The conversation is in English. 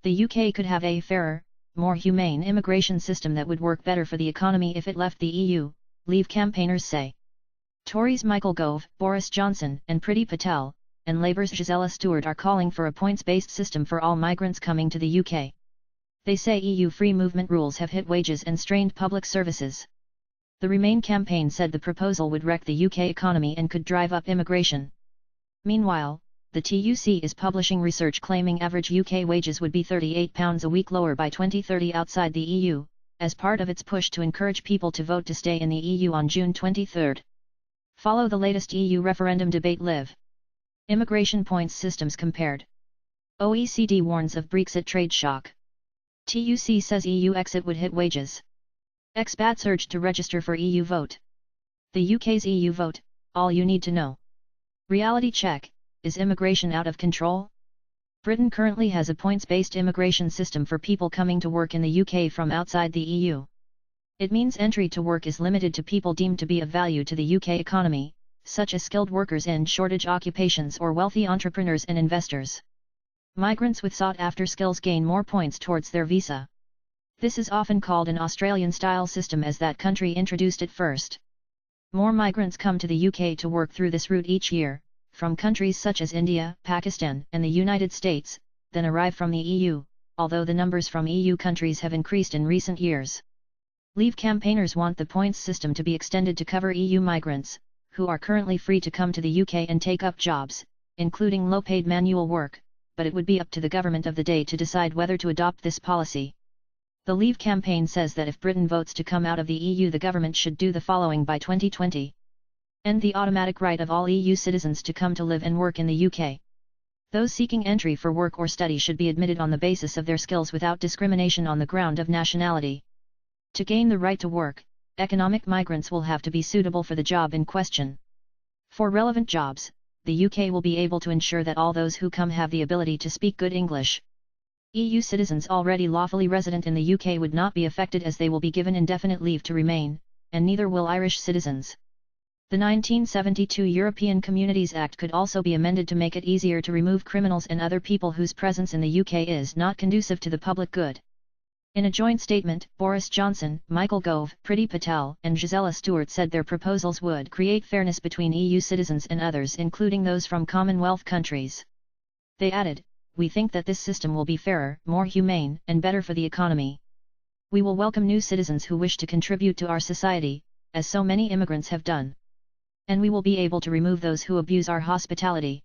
The UK could have a fairer, more humane immigration system that would work better for the economy if it left the EU, Leave campaigners say. Tories Michael Gove, Boris Johnson, and Priti Patel, and Labour's Gisela Stuart are calling for a points-based system for all migrants coming to the UK. They say EU free movement rules have hit wages and strained public services. The Remain campaign said the proposal would wreck the UK economy and could drive up immigration. Meanwhile, the TUC is publishing research claiming average UK wages would be £38 a week lower by 2030 outside the EU, as part of its push to encourage people to vote to stay in the EU on June 23. Follow the latest EU referendum debate live. Immigration points systems compared. OECD warns of Brexit trade shock. TUC says EU exit would hit wages. Expats urged to register for EU vote. The UK's EU vote, all you need to know. Reality check. Is immigration out of control? Britain currently has a points-based immigration system for people coming to work in the UK from outside the EU. It means entry to work is limited to people deemed to be of value to the UK economy, such as skilled workers in shortage occupations or wealthy entrepreneurs and investors. Migrants with sought-after skills gain more points towards their visa. This is often called an Australian-style system as that country introduced it first. More migrants come to the UK to work through this route each year, from countries such as India, Pakistan, and the United States, than arrive from the EU, although the numbers from EU countries have increased in recent years. Leave campaigners want the points system to be extended to cover EU migrants, who are currently free to come to the UK and take up jobs, including low-paid manual work, but it would be up to the government of the day to decide whether to adopt this policy. The Leave campaign says that if Britain votes to come out of the EU, the government should do the following by 2020. End the automatic right of all EU citizens to come to live and work in the UK. Those seeking entry for work or study should be admitted on the basis of their skills without discrimination on the ground of nationality. To gain the right to work, economic migrants will have to be suitable for the job in question. For relevant jobs, the UK will be able to ensure that all those who come have the ability to speak good English. EU citizens already lawfully resident in the UK would not be affected as they will be given indefinite leave to remain, and neither will Irish citizens. The 1972 European Communities Act could also be amended to make it easier to remove criminals and other people whose presence in the UK is not conducive to the public good. In a joint statement, Boris Johnson, Michael Gove, Priti Patel, and Gisela Stuart said their proposals would create fairness between EU citizens and others, including those from Commonwealth countries. They added, "We think that this system will be fairer, more humane, and better for the economy. We will welcome new citizens who wish to contribute to our society, as so many immigrants have done. And we will be able to remove those who abuse our hospitality."